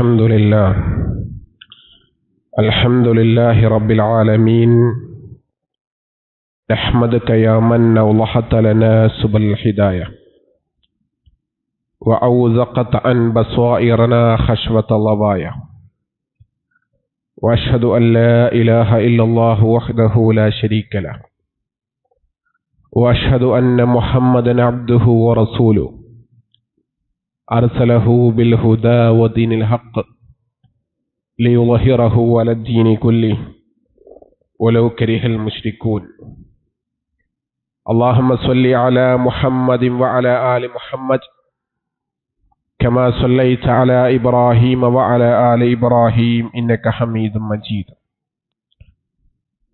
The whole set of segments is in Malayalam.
الحمد لله رب العالمين. نحمدك يا من أوضحت لنا سبل الهداية وأوزقت عن بصائرنا خشوة الغوايا، وأشهد أن لا إله إلا الله وحده لا شريك له، وأشهد أن محمدا عبده ورسوله أرسله بالهدى ودين الحق ليظهره على الدين كله ولو كره المشركون. اللهم صل على محمد وعلى آل محمد كما صليت على إبراهيم وعلى آل إبراهيم إنك حميد مجيد.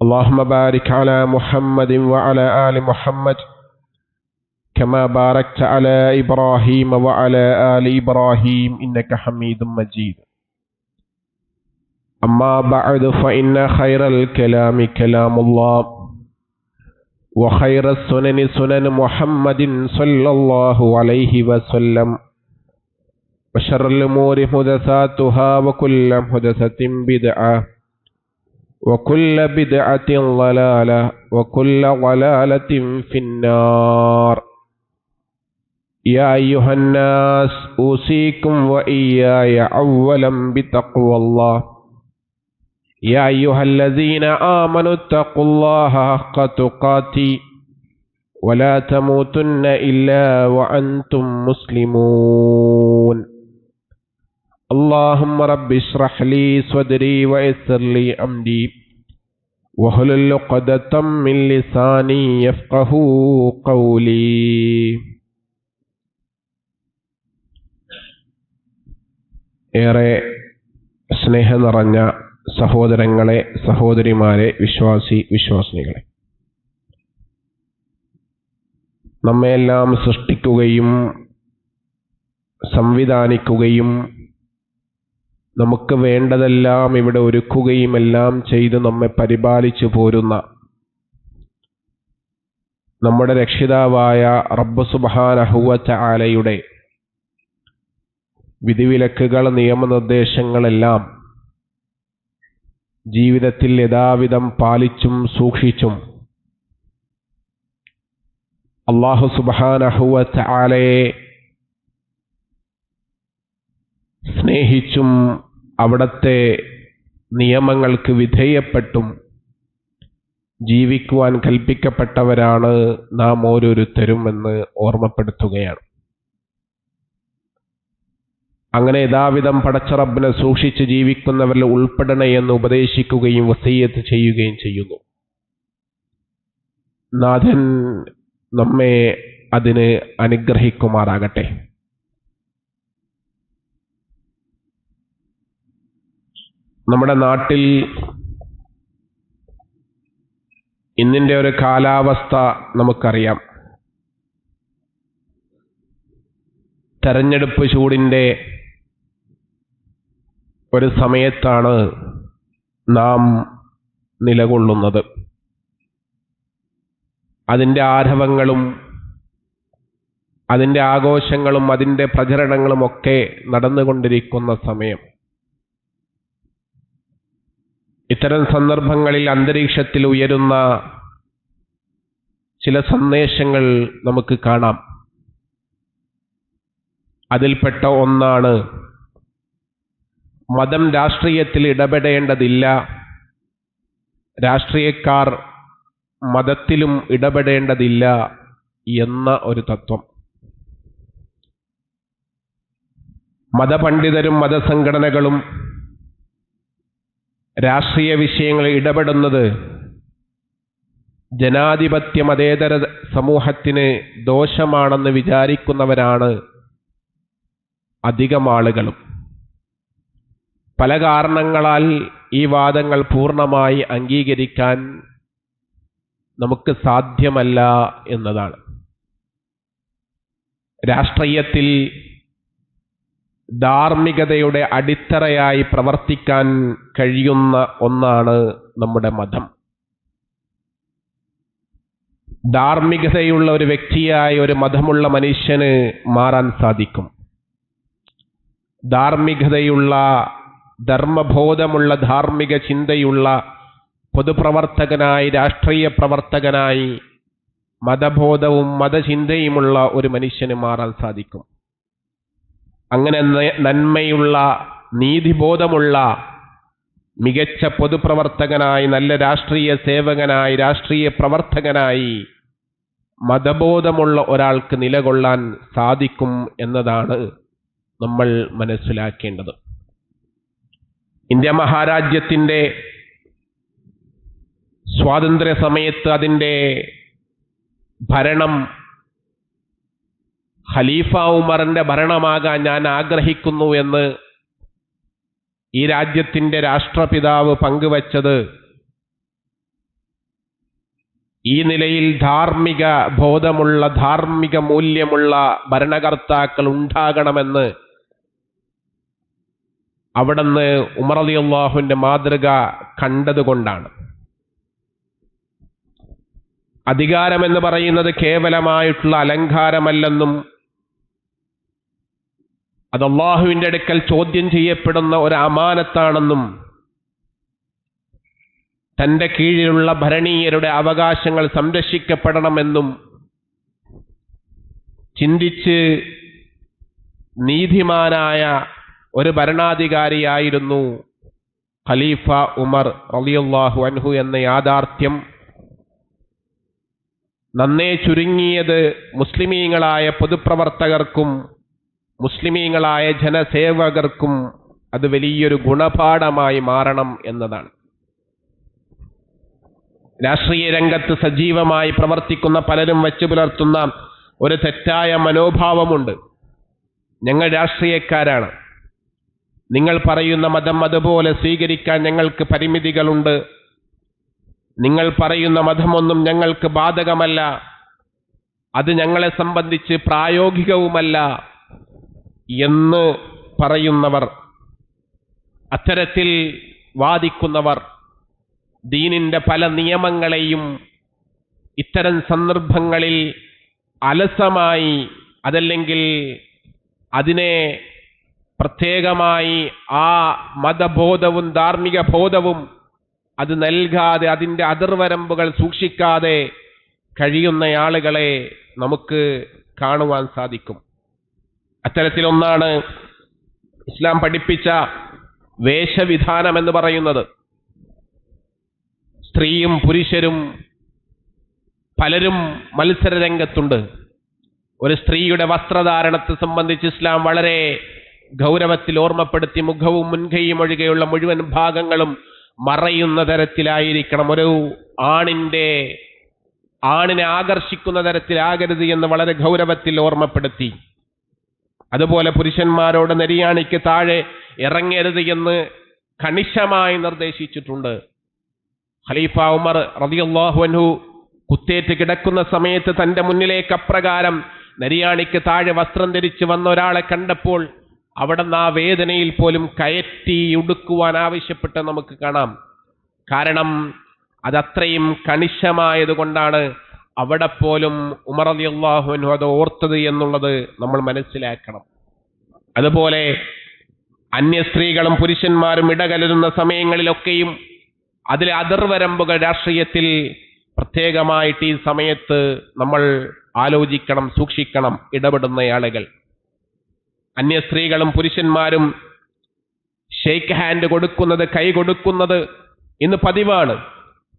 اللهم بارك على محمد وعلى آل محمد كما باركت على إبراهيم وعلى آل إبراهيم إنك حميد مجيد. أما بعد فإن خير الكلام كلام الله، وخير السنن سنن محمد صلى الله عليه وسلم، وشر الأمور محدثاتها وكل محدثة بدعة وكل بدعة ضلالة وكل ضلالة في النار. يا أيها الناس أوصيكم وإياي أولا بتقوى الله. يا أيها الذين آمنوا اتقوا الله حق تقاته ولا تموتن إلا وأنتم مسلمون. اللهم رب اشرح لي صدري ويسر لي أمري واحلل عقدة من لساني يفقهوا قولي. ഏറെ സ്നേഹം നിറഞ്ഞ സഹോദരങ്ങളെ, സഹോദരിമാരെ, വിശ്വാസിനികളെ, നമ്മെല്ലാം സൃഷ്ടിക്കുകയും സംവിധാനിക്കുകയും നമുക്ക് വേണ്ടതെല്ലാം ഇവിടെ ഒരുക്കുകയും എല്ലാം ചെയ്ത് നമ്മെ പരിപാലിച്ചു പോരുന്ന നമ്മുടെ രക്ഷിതാവായ റബ്ബ് സുബ്ഹാനഹു വ തആലയുടെ വിധിവിലക്കുകൾ, നിയമനിർദ്ദേശങ്ങളെല്ലാം ജീവിതത്തിൽ യഥാവിധം പാലിച്ചും സൂക്ഷിച്ചും അല്ലാഹു സുബ്ഹാനഹു വ തആലയെ സ്നേഹിച്ചും അവിടത്തെ നിയമങ്ങൾക്ക് വിധേയപ്പെട്ടും ജീവിക്കുവാൻ കൽപ്പിക്കപ്പെട്ടവരാണ് നാം ഓരോരുത്തരും എന്ന് ഓർമ്മപ്പെടുത്തുകയാണ്. അങ്ങനെ യഥാവിധം പടച്ച റബ്ബിനെ സൂക്ഷിച്ച് ജീവിക്കുന്നവരിൽ ഉൾപ്പെടണേ എന്ന് ഉപദേശിക്കുകയും വസിയ്യത്ത് ചെയ്യുകയും ചെയ്യുന്നു. നാഥൻ നമ്മെ അതിന് അനുഗ്രഹിക്കുമാറാകട്ടെ. നമ്മുടെ നാട്ടിൽ ഇന്നിൻ്റെ ഒരു കാലാവസ്ഥ നമുക്കറിയാം. തെരഞ്ഞെടുപ്പ് ചൂടിൻ്റെ ഒരു സമയത്താണ് നാം നിലകൊള്ളുന്നത്. അതിൻ്റെ ആരവങ്ങളും അതിൻ്റെ ആഘോഷങ്ങളും അതിൻ്റെ പ്രചരണങ്ങളുമൊക്കെ നടന്നുകൊണ്ടിരിക്കുന്ന സമയം. ഇത്തരം സന്ദർഭങ്ങളിൽ അന്തരീക്ഷത്തിൽ ഉയരുന്ന ചില സന്ദേശങ്ങൾ നമുക്ക് കാണാം. അതിൽപ്പെട്ട ഒന്നാണ് മതം രാഷ്ട്രീയത്തിൽ ഇടപെടേണ്ടതില്ല, രാഷ്ട്രീയക്കാർ മതത്തിലും ഇടപെടേണ്ടതില്ല എന്ന ഒരു തത്വം. മതപണ്ഡിതരും മതസംഘടനകളും രാഷ്ട്രീയ വിഷയങ്ങളിൽ ഇടപെടുന്നത് ജനാധിപത്യ മതേതര സമൂഹത്തിന് ദോഷമാണെന്ന് വിചാരിക്കുന്നവരാണ് അധികം ആളുകളും. പല കാരണങ്ങളാൽ ഈ വാദങ്ങൾ പൂർണ്ണമായി അംഗീകരിക്കാൻ നമുക്ക് സാധ്യമല്ല എന്നതാണ്. രാഷ്ട്രീയത്തിൽ ധാർമ്മികതയുടെ അടിത്തറയായി പ്രവർത്തിക്കാൻ കഴിയുന്ന ഒന്നാണ് നമ്മുടെ മതം. ധാർമ്മികതയുള്ള ഒരു വ്യക്തിയായി ഒരു മതമുള്ള മനുഷ്യന് മാറാൻ സാധിക്കും. ധാർമ്മികതയുള്ള, ധർമ്മബോധമുള്ള, ധാർമ്മിക ചിന്തയുള്ള പൊതുപ്രവർത്തകനായി, രാഷ്ട്രീയ പ്രവർത്തകനായി, മതബോധവും മതചിന്തയുമുള്ള ഒരു മനുഷ്യന് മാറാൻ സാധിക്കും. അങ്ങനെ നന്മയുള്ള, നീതിബോധമുള്ള മികച്ച പൊതുപ്രവർത്തകനായി, നല്ല രാഷ്ട്രീയ സേവകനായി, രാഷ്ട്രീയ പ്രവർത്തകനായി, മതബോധമുള്ള ഒരാൾക്ക് നിലകൊള്ളാൻ സാധിക്കും എന്നതാണ് നമ്മൾ മനസ്സിലാക്കേണ്ടത്. ഇന്ത്യ മഹാരാജ്യത്തിൻ്റെ സ്വാതന്ത്ര്യ സമയത്ത് അതിൻ്റെ ഭരണം ഖലീഫ ഉമറിന്റെ ഭരണമാകാൻ ഞാൻ ആഗ്രഹിക്കുന്നു എന്ന് ഈ രാജ്യത്തിൻ്റെ രാഷ്ട്രപിതാവ് പങ്കുവച്ചത് ഈ നിലയിൽ ധാർമ്മിക ബോധമുള്ള, ധാർമ്മിക മൂല്യമുള്ള ഭരണകർത്താക്കൾ ഉണ്ടാകണമെന്ന് അവിടുന്ന് ഉമർ റളിയല്ലാഹുവിന്റെ മാതൃക കണ്ടതുകൊണ്ടാണ്. അധികാരമെന്ന് പറയുന്നത് കേവലമായിട്ടുള്ള അലങ്കാരമല്ലെന്നും അത് അല്ലാഹുവിന്റെ അടുക്കൽ ചോദ്യം ചെയ്യപ്പെടുന്ന ഒരു അമാനത്താണെന്നും തൻ്റെ കീഴിലുള്ള ഭരണീയരുടെ അവകാശങ്ങൾ സംരക്ഷിക്കപ്പെടണമെന്നും ചിന്തിച്ച് നീതിമാനായ ഒരു ഭരണാധികാരിയായിരുന്നു ഖലീഫ ഉമർ റളിയല്ലാഹു അൻഹു എന്ന യാഥാർത്ഥ്യം നന്നേ ചുരുങ്ങിയത് മുസ്ലിമീങ്ങളായ പൊതുപ്രവർത്തകർക്കും മുസ്ലിമീങ്ങളായ ജനസേവകർക്കും അത് വലിയൊരു ഗുണപാഠമായി മാറണം എന്നതാണ്. രാഷ്ട്രീയ രംഗത്ത് സജീവമായി പ്രവർത്തിക്കുന്ന പലരും വച്ചു പുലർത്തുന്ന ഒരു തെറ്റായ മനോഭാവമുണ്ട്. ഞങ്ങൾ രാഷ്ട്രീയക്കാരാണ്, നിങ്ങൾ പറയുന്ന മതം അതുപോലെ സ്വീകരിക്കാൻ ഞങ്ങൾക്ക് പരിമിതികളുണ്ട്, നിങ്ങൾ പറയുന്ന മതമൊന്നും ഞങ്ങൾക്ക് ബാധകമല്ല, അത് ഞങ്ങളെ സംബന്ധിച്ച് പ്രായോഗികവുമല്ല എന്ന് പറയുന്നവർ, അത്തരത്തിൽ വാദിക്കുന്നവർ ദീനിന്റെ പല നിയമങ്ങളെയും ഇത്തരം സന്ദർഭങ്ങളിൽ അലസമായി, അതല്ലെങ്കിൽ അതിനെ പ്രത്യേകമായി ആ മതബോധവും ധാർമ്മിക ബോധവും അത് നൽകാതെ, അതിൻ്റെ അതിർവരമ്പുകൾ സൂക്ഷിക്കാതെ കഴിയുന്ന ആളുകളെ നമുക്ക് കാണുവാൻ സാധിക്കും. അത്തരത്തിലൊന്നാണ് ഇസ്ലാം പഠിപ്പിച്ച വേഷവിധാനം എന്ന് പറയുന്നത്. സ്ത്രീയും പുരുഷരും പലരും മത്സര രംഗത്തുണ്ട്. ഒരു സ്ത്രീയുടെ വസ്ത്രധാരണത്തെ സംബന്ധിച്ച് ഇസ്ലാം വളരെ ഗൗരവത്തിൽ ഓർമ്മപ്പെടുത്തി, മുഖവും മുൻകൈയും ഒഴികെയുള്ള മുഴുവൻ ഭാഗങ്ങളും മറയുന്ന തരത്തിലായിരിക്കണം, ഒരു ആണിനെ ആകർഷിക്കുന്ന തരത്തിലാകരുത് എന്ന് വളരെ ഗൗരവത്തിൽ ഓർമ്മപ്പെടുത്തി. അതുപോലെ പുരുഷന്മാരോട് നെരിയാണിക്ക് താഴെ ഇറങ്ങരുത് എന്ന് കണിശമായി നിർദ്ദേശിച്ചിട്ടുണ്ട്. ഖലീഫ ഉമർ റളിയല്ലാഹു അൻഹു കുത്തേറ്റ് കിടക്കുന്ന സമയത്ത് തൻ്റെ മുന്നിലേക്ക് അപ്രകാരം നെരിയാണിക്ക് താഴെ വസ്ത്രം ധരിച്ച് വന്ന ഒരാളെ കണ്ടപ്പോൾ അവിടുന്ന് ആ വേദനയിൽ പോലും കയറ്റി ഉടുക്കുവാൻ ആവശ്യപ്പെട്ട് നമുക്ക് കാണാം. കാരണം അതത്രയും കണിശമായതുകൊണ്ടാണ് അവിടെ പോലും ഉമർ റളിയല്ലാഹു അൻഹു അത് ഓർത്തത് എന്നുള്ളത് നമ്മൾ മനസ്സിലാക്കണം. അതുപോലെ അന്യ സ്ത്രീകളും പുരുഷന്മാരും ഇടകലരുന്ന സമയങ്ങളിലൊക്കെയും അതിലെ അതിർവരമ്പുകൾ രാഷ്ട്രീയത്തിൽ പ്രത്യേകമായിട്ട് ഈ സമയത്ത് നമ്മൾ ആലോചിക്കണം, സൂക്ഷിക്കണം. ഇടപെടുന്ന ആളുകൾ, അന്യ സ്ത്രീകളും പുരുഷന്മാരും ഷെയ്ക്ക് ഹാൻഡ് കൊടുക്കുന്നത്, കൈ കൊടുക്കുന്നത് ഇന്ന് പതിവാണ്.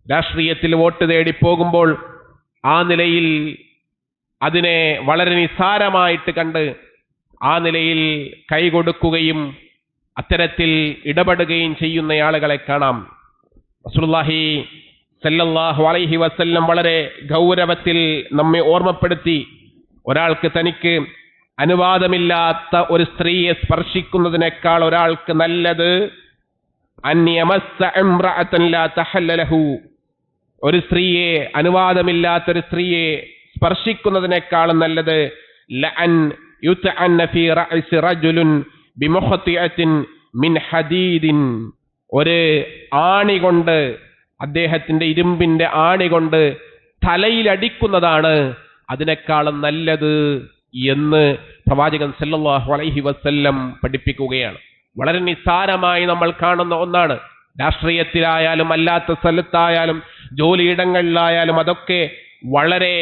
രാഷ്ട്രീയത്തിൽ വോട്ട് തേടി പോകുമ്പോൾ ആ നിലയിൽ അതിനെ വളരെ നിസ്സാരമായിട്ട് കണ്ട് ആ നിലയിൽ കൈ കൊടുക്കുകയും അത്തരത്തിൽ ഇടപെടുകയും ചെയ്യുന്ന ആളുകളെ കാണാം. റസൂലുള്ളാഹി സല്ലല്ലാഹു അലൈഹി വസല്ലം വളരെ ഗൗരവത്തിൽ നമ്മെ ഓർമ്മപ്പെടുത്തി, ഒരാൾക്ക് തനിക്ക് അനുവാദമില്ലാത്ത ഒരു സ്ത്രീയെ സ്പർശിക്കുന്നതിനേക്കാൾ ഒരാൾക്ക് നല്ലത് ഒരു സ്ത്രീയെ, അനുവാദമില്ലാത്തൊരു സ്ത്രീയെ സ്പർശിക്കുന്നതിനേക്കാളും നല്ലത് ലഅൻ യുതഅന്ന ഫീ റഅസി റജുലുൻ ബിമുഖതിഅത്തിൻ മിൻ ഹദീദിൻ, ഒരു ആണി കൊണ്ട്, അദ്ദേഹത്തിന്റെ ഇരുമ്പിന്റെ ആണി കൊണ്ട് തലയിലടിക്കുന്നതാണ് അതിനേക്കാളും നല്ലത് എന്ന് പ്രവാചകൻ സല്ലല്ലാഹു അലൈഹി വസല്ലം പഠിപ്പിക്കുകയാണ്. വളരെ നിസ്സാരമായി നമ്മൾ കാണുന്ന ഒന്നാണ്. രാഷ്ട്രീയത്തിലായാലും അല്ലാത്ത സ്ഥലത്തായാലും ജോലിയിടങ്ങളിലായാലും അതൊക്കെ വളരെ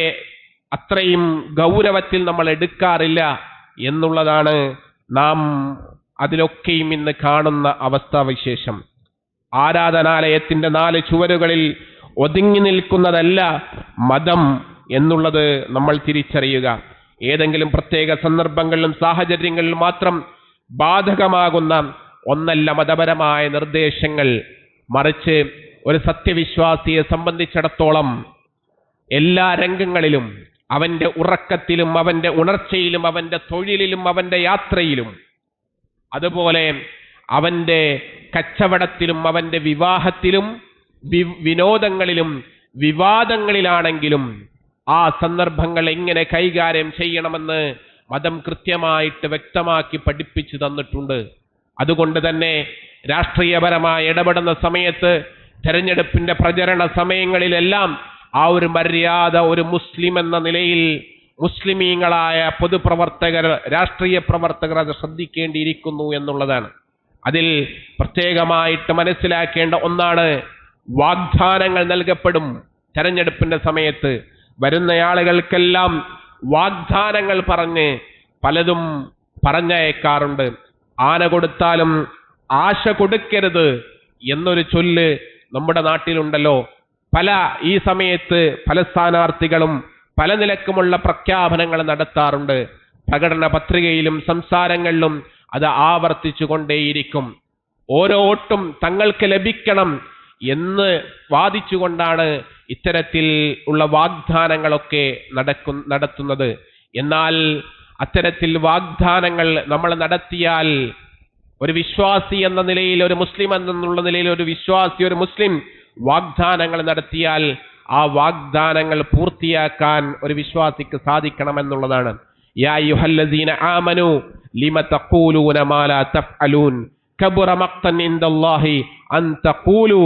അത്രയും ഗൗരവത്തിൽ നമ്മൾ എടുക്കാറില്ല എന്നുള്ളതാണ് നാം അതിലൊക്കെയും ഇന്ന് കാണുന്ന അവസ്ഥാവിശേഷം. ആരാധനാലയത്തിന്റെ 4 ചുവരുകളിൽ ഒതുങ്ങി നിൽക്കുന്നതല്ല മതം എന്നുള്ളത് നമ്മൾ തിരിച്ചറിയുക. ഏതെങ്കിലും പ്രത്യേക സന്ദർഭങ്ങളിലും സാഹചര്യങ്ങളിലും മാത്രം ബാധകമാകുന്ന ഒന്നല്ല മതപരമായ നിർദ്ദേശങ്ങൾ. മറിച്ച് ഒരു സത്യവിശ്വാസിയെ സംബന്ധിച്ചിടത്തോളം എല്ലാ രംഗങ്ങളിലും, അവന്റെ ഉറക്കത്തിലും അവന്റെ ഉണർച്ചയിലും അവന്റെ തൊഴിലിലും അവന്റെ യാത്രയിലും, അതുപോലെ അവന്റെ കച്ചവടത്തിലും അവന്റെ വിവാഹത്തിലും വിനോദങ്ങളിലും വിവാദങ്ങളിലാണെങ്കിലും ആ സന്ദർഭങ്ങൾ എങ്ങനെ കൈകാര്യം ചെയ്യണമെന്ന് മതം കൃത്യമായിട്ട് വ്യക്തമാക്കി പഠിപ്പിച്ചു തന്നിട്ടുണ്ട്. അതുകൊണ്ട് തന്നെ രാഷ്ട്രീയപരമായി ഇടപെടുന്ന സമയത്ത്, തെരഞ്ഞെടുപ്പിന്റെ പ്രചരണ സമയങ്ങളിലെല്ലാം ആ ഒരു മര്യാദ ഒരു മുസ്ലിം എന്ന നിലയിൽ മുസ്ലിമീങ്ങളായ പൊതുപ്രവർത്തകർ, രാഷ്ട്രീയ പ്രവർത്തകർ അത് ശ്രദ്ധിക്കേണ്ടിയിരിക്കുന്നു എന്നുള്ളതാണ്. അതിൽ പ്രത്യേകമായിട്ട് മനസ്സിലാക്കേണ്ട ഒന്നാണ്, വാഗ്ദാനങ്ങൾ നൽകപ്പെടും. തെരഞ്ഞെടുപ്പിന്റെ സമയത്ത് വരുന്നയാളുകൾക്കെല്ലാം വാഗ്ദാനങ്ങൾ പറഞ്ഞ് പലതും പറഞ്ഞയക്കാറുണ്ട്. ആന കൊടുത്താലും ആശ കൊടുക്കരുത് എന്നൊരു ചൊല്ല് നമ്മുടെ നാട്ടിലുണ്ടല്ലോ. ഈ സമയത്ത് പല സ്ഥാനാർത്ഥികളും പല നിലക്കുമുള്ള പ്രഖ്യാപനങ്ങൾ നടത്താറുണ്ട്. പ്രകടന പത്രികയിലും സംസാരങ്ങളിലും അത് ആവർത്തിച്ചു കൊണ്ടേയിരിക്കും. ഓരോ വോട്ടും തങ്ങൾക്ക് ലഭിക്കണം എന്ന് വാദിച്ചുകൊണ്ടാണ് ഇത്തരത്തിൽ ഉള്ള വാഗ്ദാനങ്ങളൊക്കെ നടത്തുന്നത്. എന്നാൽ അത്തരത്തിൽ വാഗ്ദാനങ്ങൾ നമ്മൾ നടത്തിയാൽ, ഒരു വിശ്വാസി എന്ന നിലയിൽ, ഒരു മുസ്ലിം എന്നുള്ള നിലയിൽ ഒരു വിശ്വാസി, ഒരു മുസ്ലിം വാഗ്ദാനങ്ങൾ നടത്തിയാൽ ആ വാഗ്ദാനങ്ങൾ പൂർത്തിയാക്കാൻ ഒരു വിശ്വാസിക്ക് സാധിക്കണമെന്നുള്ളതാണ്. യാ അയ്യുഹല്ലദീന ആമനൂ ലിമ തഖൂലൂന മാ ലാ തഫ്അലൂൻ കബറ മഖ്തൻ ഇൻദല്ലാഹി അൻ തഖൂലു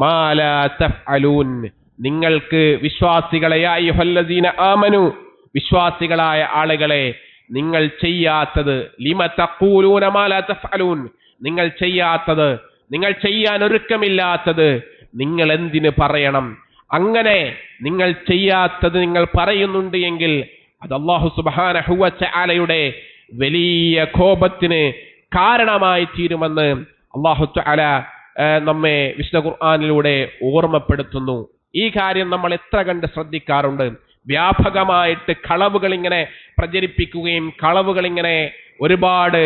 മാ ലാ തഫ്അലൂൻ. നിങ്ങൾക്ക് വിശ്വാസികളെ, യാ അയ്യുഹല്ലദീന ആമനൂ, വിശ്വാസികളായ ആളുകളെ, നിങ്ങൾ ചെയ്യാത്തത്, ലിമ തഖൂലൂന മാ ലാ തഫ്അലൂൻ, നിങ്ങൾ ചെയ്യാത്തത്, നിങ്ങൾ ചെയ്യാൻ ഒരുക്കമില്ലാത്തത് നിങ്ങൾ എന്തിന് പറയണം? അങ്ങനെ നിങ്ങൾ ചെയ്യാത്തത് നിങ്ങൾ പറയുന്നുണ്ട് എങ്കിൽ അത് അല്ലാഹു സുബ്ഹാനഹു വ തആലയുടെ വലിയ കോപത്തിന് കാരണമായി തീരുമെന്ന് അല്ലാഹു തആല നമ്മെ വിശുദ്ധ ഖുർആനിലൂടെ ഓർമ്മപ്പെടുത്തുന്നു. ഈ കാര്യം നമ്മൾ എത്ര കണ്ട് ശ്രദ്ധിക്കാറുണ്ട്. വ്യാപകമായിട്ട് കളവുകൾ ഇങ്ങനെ പ്രചരിപ്പിക്കുകയും കളവുകൾ ഇങ്ങനെ ഒരുപാട്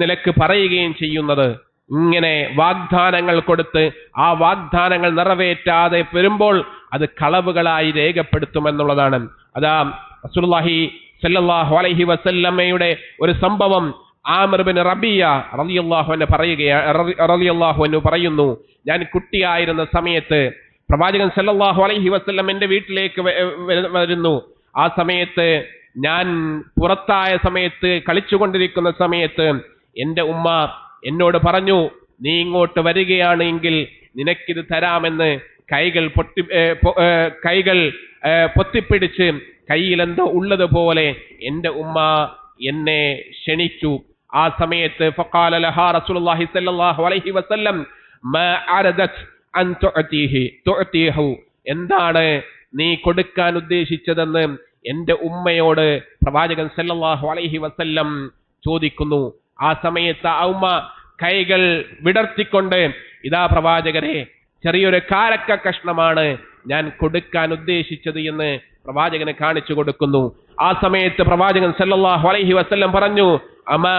നിലക്ക് പറയുകയും ചെയ്യുന്നത്, ഇങ്ങനെ വാഗ്ദാനങ്ങൾ കൊടുത്ത് ആ വാഗ്ദാനങ്ങൾ നിറവേറ്റാതെ വരുമ്പോൾ അത് കളവുകളായി രേഖപ്പെടുത്തുമെന്നുള്ളതാണ്. അതാ റസൂലുള്ളാഹി സ്വല്ലല്ലാഹു അലൈഹി വസല്ലമയുടെ ഒരു സംഭവം ആമിർ ബിൻ റബിയ റളിയല്ലാഹു അൻഹു പറയുന്നു, ഞാൻ കുട്ടിയായിരുന്ന സമയത്ത് പ്രവാചകൻ സല്ലല്ലാഹു അലൈഹി വസല്ലം എൻ്റെ വീട്ടിലേക്ക് വരുന്നു. ആ സമയത്ത് ഞാൻ പുറത്തായ സമയത്ത്, കളിച്ചുകൊണ്ടിരിക്കുന്ന സമയത്ത് എൻ്റെ ഉമ്മ എന്നോട് പറഞ്ഞു, നീ ഇങ്ങോട്ട് വരികയാണ് എങ്കിൽ നിനക്കിത് തരാമെന്ന്. കൈകൾ പൊത്തിപ്പിടിച്ച് കയ്യിലെന്തോ ഉള്ളതുപോലെ എൻ്റെ ഉമ്മ എന്നെ ക്ഷണിച്ചു. ആ സമയത്ത് ഫഖാല ലഹാ റസൂലുള്ളാഹി സ്വല്ലല്ലാഹു അലൈഹി വസല്ലം മാ അറദത് അൻ തുഅതീഹു, എന്താണ് നീ കൊടുക്കാൻ ഉദ്ദേശിച്ചതെന്ന് എൻ്റെ ഉമ്മയോട് പ്രവാചകൻ സല്ലല്ലാഹു അലൈഹി വസല്ലം ചോദിക്കുന്നു. ആ സമയത്ത് ആ ഉമ്മ കൈകൾ വിടർത്തിക്കൊണ്ട്, ഇതാ പ്രവാചകരെ, ചെറിയൊരു കാരക്ക കഷ്ണമാണ് ഞാൻ കൊടുക്കാൻ ഉദ്ദേശിച്ചത് എന്ന് പ്രവാചകനെ കാണിച്ചു കൊടുക്കുന്നു. ആ സമയത്ത് പ്രവാചകൻ സല്ലല്ലാഹു അലൈഹി വസല്ലം പറഞ്ഞു, അമാ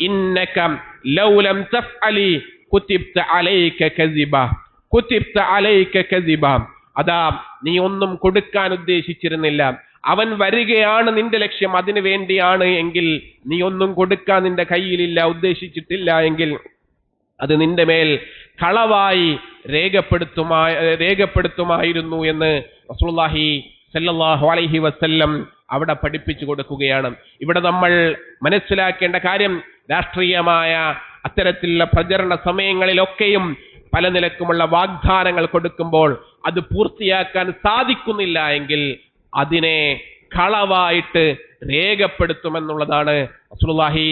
ഇന്നക ലൗ ലം തഫ്അലി കുതിബ്ത അലൈക കസിബ, അതാ നീ ഒന്നും കൊടുക്കാൻ ഉദ്ദേശിച്ചിരുന്നില്ല, അവൻ വരികയാണ് നിന്റെ ലക്ഷ്യം, അതിനു വേണ്ടിയാണ് എങ്കിൽ നീ ഒന്നും കൊടുക്കാൻ നിന്റെ കയ്യിലില്ല, ഉദ്ദേശിച്ചിട്ടില്ല എങ്കിൽ അത് നിന്റെ മേൽ കളവായി രേഖപ്പെടുത്തുമായിരുന്നു എന്ന് റസൂലുള്ളാഹി സല്ലല്ലാഹു അലൈഹി വസല്ലം അവിടെ പഠിപ്പിച്ചു കൊടുക്കുകയാണ്. ഇവിടെ നമ്മൾ മനസ്സിലാക്കേണ്ട കാര്യം, രാഷ്ട്രീയമായ അത്തരത്തിലുള്ള പ്രചരണ സമയങ്ങളിലൊക്കെയും പല നിലക്കുമുള്ള വാഗ്ദാനങ്ങൾ കൊടുക്കുമ്പോൾ അത് പൂർത്തിയാക്കാൻ സാധിക്കുന്നില്ല എങ്കിൽ അതിനെ കളവായിട്ട് രേഖപ്പെടുത്തുമെന്നുള്ളതാണ് റസൂലുള്ളാഹി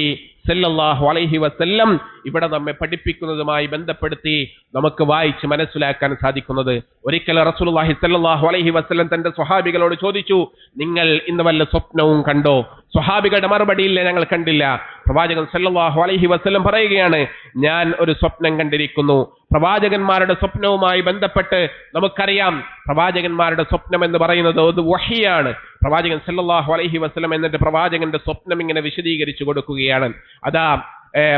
സല്ലല്ലാഹു അലൈഹി വസല്ലം ഇവിടെ നമ്മെ പഠിപ്പിക്കുന്നതുമായി ബന്ധപ്പെടുത്തി നമുക്ക് വായിച്ച് മനസ്സിലാക്കാൻ സാധിക്കുന്നത്. ഒരിക്കൽ റസൂലുള്ളാഹി സല്ലല്ലാഹു അലൈഹി വസല്ലം തന്റെ സ്വഹാബികളോട് ചോദിച്ചു, നിങ്ങൾ ഇന്ന് വല്ല സ്വപ്നവും കണ്ടോ? സ്വഹാബികളുടെ മറുപടിയില്ല, ഞങ്ങൾ കണ്ടില്ല. പ്രവാചകൻ സല്ലല്ലാഹു അലൈഹി വസല്ലം പറയുകയാണ്, ഞാൻ ഒരു സ്വപ്നം കണ്ടിരിക്കുന്നു. പ്രവാചകന്മാരുടെ സ്വപ്നവുമായി ബന്ധപ്പെട്ട് നമുക്കറിയാം, പ്രവാചകന്മാരുടെ സ്വപ്നം എന്ന് പറയുന്നത് അത് വഹിയാണ്. പ്രവാചകൻ സല്ലല്ലാഹു അലൈഹി വസല്ലം എന്നിട്ട് പ്രവാചകന്റെ സ്വപ്നം ഇങ്ങനെ വിശദീകരിച്ചു കൊടുക്കുകയാണ്. അതാ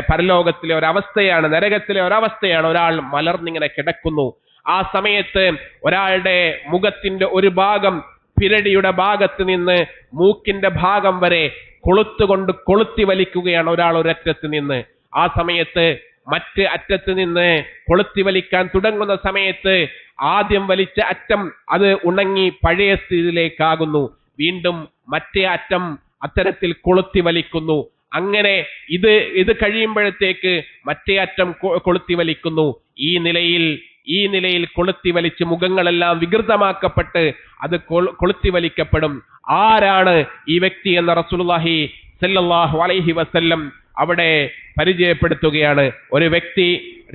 പരലോകത്തിലെ ഒരവസ്ഥയാണ്, നരകത്തിലെ ഒരവസ്ഥയാണ്. ഒരാൾ മലർന്നിങ്ങനെ കിടക്കുന്നു. ആ സമയത്ത് ഒരാളുടെ മുഖത്തിന്റെ ഒരു ഭാഗം പിരടിയുടെ ഭാഗത്ത് നിന്ന് മൂക്കിന്റെ ഭാഗം വരെ കൊളുത്തുകൊണ്ട് കൊളുത്തി വലിക്കുകയാണ് ഒരാൾ ഒരറ്റത്ത് നിന്ന്. ആ സമയത്ത് മറ്റ് അറ്റത്ത് നിന്ന് കൊളുത്തി വലിക്കാൻ തുടങ്ങുന്ന സമയത്ത് ആദ്യം വലിച്ച അറ്റം അത് ഉണങ്ങി പഴയ സ്ഥിതിയിലേക്കാകുന്നു. വീണ്ടും മറ്റേ അറ്റം അത്തരത്തിൽ കൊളുത്തി വലിക്കുന്നു. അങ്ങനെ ഇത് കഴിയുമ്പോഴത്തേക്ക് മറ്റേ അറ്റം കൊളുത്തി വലിക്കുന്നു. ഈ നിലയിൽ കൊളുത്തി വലിച്ച് മുഖങ്ങളെല്ലാം വികൃതമാക്കപ്പെട്ട് അത് കൊളുത്തി വലിക്കപ്പെടും. ആരാണ് ഈ വ്യക്തി എന്ന റസൂലുള്ളാഹി സല്ലല്ലാഹു അലൈഹി വസല്ലം അവിടെ പരിചയപ്പെടുത്തുകയാണ്. ഒരു വ്യക്തി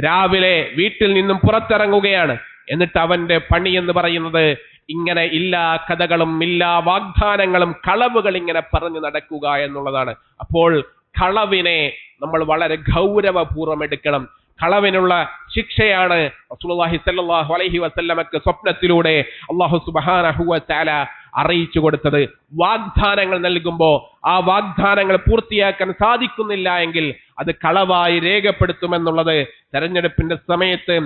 രാവിലെ വീട്ടിൽ നിന്നും പുറത്തിറങ്ങുകയാണ്. എന്നിട്ട് അവന്റെ പണി എന്ന് പറയുന്നത് ഇങ്ങനെ ഇല്ലാ കഥകളും ഇല്ലാ വാഗ്ദാനങ്ങളും കളവുകൾ ഇങ്ങനെ പറഞ്ഞു നടക്കുക എന്നുള്ളതാണ്. അപ്പോൾ കളവിനെ നമ്മൾ വളരെ ഗൗരവപൂർവ്വം എടുക്കണം. കളവിനുള്ള ശിക്ഷയാണ് റസൂലുള്ളാഹി സ്വല്ലല്ലാഹു അലൈഹി വസല്ലമക്ക് സ്വപ്നത്തിലൂടെ അല്ലാഹു സുബ്ഹാനഹു വ തആല അറിയിച്ചു കൊടുത്തത്. വാഗ്ദാനങ്ങൾ നൽകുമ്പോൾ ആ വാഗ്ദാനങ്ങൾ പൂർത്തിയാക്കാൻ സാധിക്കുന്നില്ല എങ്കിൽ അത് കളവായി രേഖപ്പെടുത്തുമെന്നുള്ളത് തെരഞ്ഞെടുപ്പിന്റെ സമയത്ത്